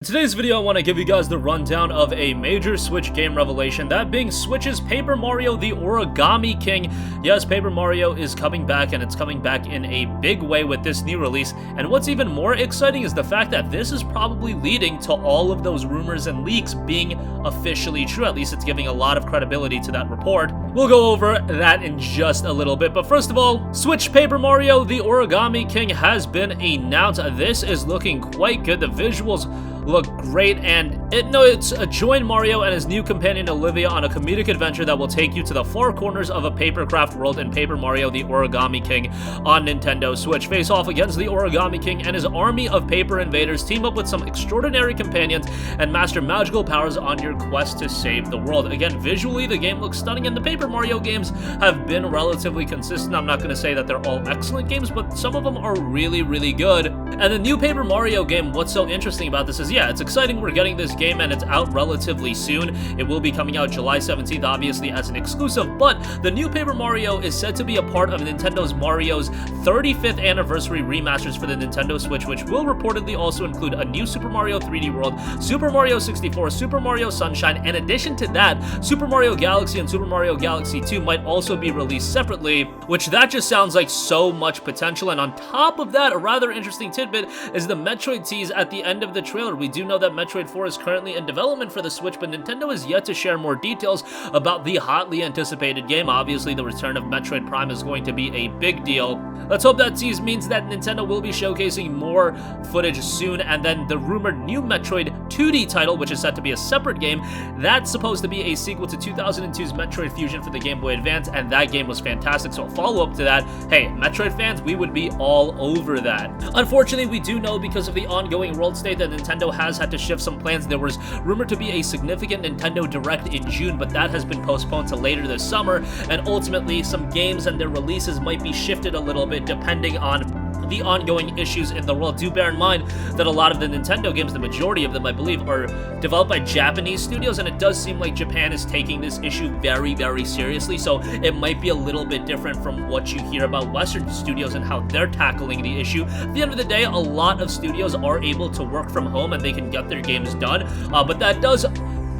In today's video, I want to give you guys the rundown of a major Switch game revelation, that being Switch's Paper Mario the Origami King. Yes, Paper Mario is coming back, and it's coming back in a big way with this new release. And what's even more exciting is the fact that this is probably leading to all of those rumors and leaks being officially true. At least it's giving a lot of credibility to that report. We'll go over that in just a little bit, but first of all, Switch Paper Mario the Origami King has been announced. This is looking quite good. The visuals look great, and it's join Mario and his new companion Olivia on a comedic adventure that will take you to the four corners of a papercraft world in Paper Mario the Origami King on Nintendo Switch. Face off against the Origami King and his army of paper invaders, team up with some extraordinary companions, and master magical powers on your quest to save the world. Again, visually, the game looks stunning, and the Paper Mario games have been relatively consistent. I'm not going to say that they're all excellent games, but some of them are really, really good. And the new Paper Mario game, what's so interesting about this is, yeah, it's exciting we're getting this game, and it's out relatively soon. It will be coming out July 17th, obviously, as an exclusive, but the new Paper Mario is said to be a part of Nintendo's Mario's 35th anniversary remasters for the Nintendo Switch, which will reportedly also include a new Super Mario 3D World, Super Mario 64, Super Mario Sunshine. In addition to that, Super Mario Galaxy and Super Mario Galaxy 2 might also be released separately, which that just sounds like so much potential. And on top of that, a rather interesting tidbit is the Metroid tease at the end of the trailer. We do know that Metroid 4 is currently in development for the Switch, but Nintendo is yet to share more details about the hotly anticipated game. Obviously, the return of Metroid Prime is going to be a big deal. Let's hope that tease means that Nintendo will be showcasing more footage soon. And then the rumored new Metroid 2D title, which is set to be a separate game, that's supposed to be a sequel to 2002's Metroid Fusion for the Game Boy Advance, and that game was fantastic. So a follow-up to that, hey, Metroid fans, we would be all over that. Unfortunately, we do know because of the ongoing world state that Nintendo has had to shift some plans. There was rumored to be a significant Nintendo Direct in June, but that has been postponed to later this summer, and ultimately some games and their releases might be shifted a little bit depending on the ongoing issues in the world. Do bear in mind that a lot of the Nintendo games, the majority of them, I believe, are developed by Japanese studios, and it does seem like Japan is taking this issue very, very seriously, so it might be a little bit different from what you hear about Western studios and how they're tackling the issue. At the end of the day, a lot of studios are able to work from home and they can get their games done, but that does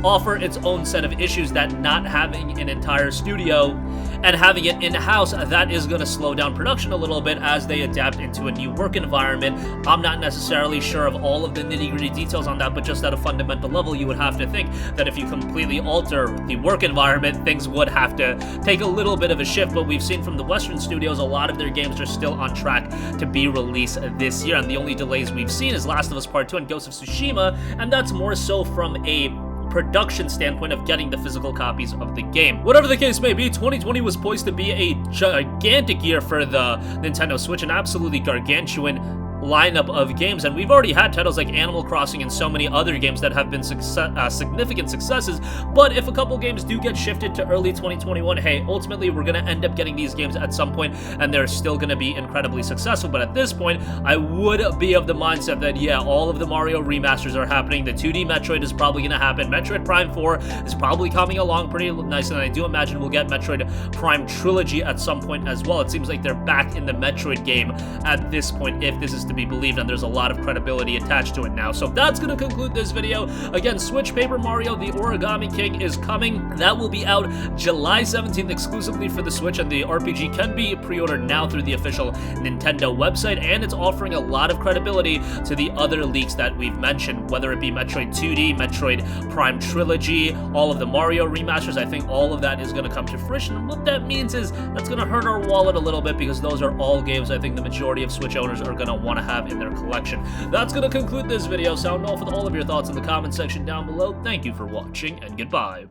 offer its own set of issues, that not having an entire studio and having it in-house, that is going to slow down production a little bit as they adapt into a new work environment. I'm not necessarily sure of all of the nitty-gritty details on that, but just at a fundamental level, you would have to think that if you completely alter the work environment, things would have to take a little bit of a shift. But we've seen from the Western studios, a lot of their games are still on track to be released this year, and the only delays we've seen is Last of Us Part 2 and Ghost of Tsushima, and that's more so from a production standpoint of getting the physical copies of the game. Whatever the case may be, 2020 was poised to be a gigantic year for the Nintendo Switch, an absolutely gargantuan lineup of games, and we've already had titles like Animal Crossing and so many other games that have been significant successes. But if a couple games do get shifted to early 2021, hey, ultimately we're going to end up getting these games at some point, and they're still going to be incredibly successful. But at this point, I would be of the mindset that, yeah, all of the Mario remasters are happening. The 2D Metroid is probably going to happen. Metroid Prime 4 is probably coming along pretty nice, and I do imagine we'll get Metroid Prime Trilogy at some point as well. It seems like they're back in the Metroid game at this point, if this is to be believed, and there's a lot of credibility attached to it now. So that's going to conclude this video. Again, Switch Paper Mario the Origami King is coming. That will be out July 17th exclusively for the Switch, and the RPG can be pre-ordered now through the official Nintendo website, and it's offering a lot of credibility to the other leaks that we've mentioned, whether it be Metroid 2D, Metroid Prime Trilogy, all of the Mario remasters. I think all of that is going to come to fruition, and what that means is that's going to hurt our wallet a little bit, because those are all games I think the majority of Switch owners are going to want to have in their collection. That's going to conclude this video. Sound off with all of your thoughts in the comment section down below. Thank you for watching, and goodbye.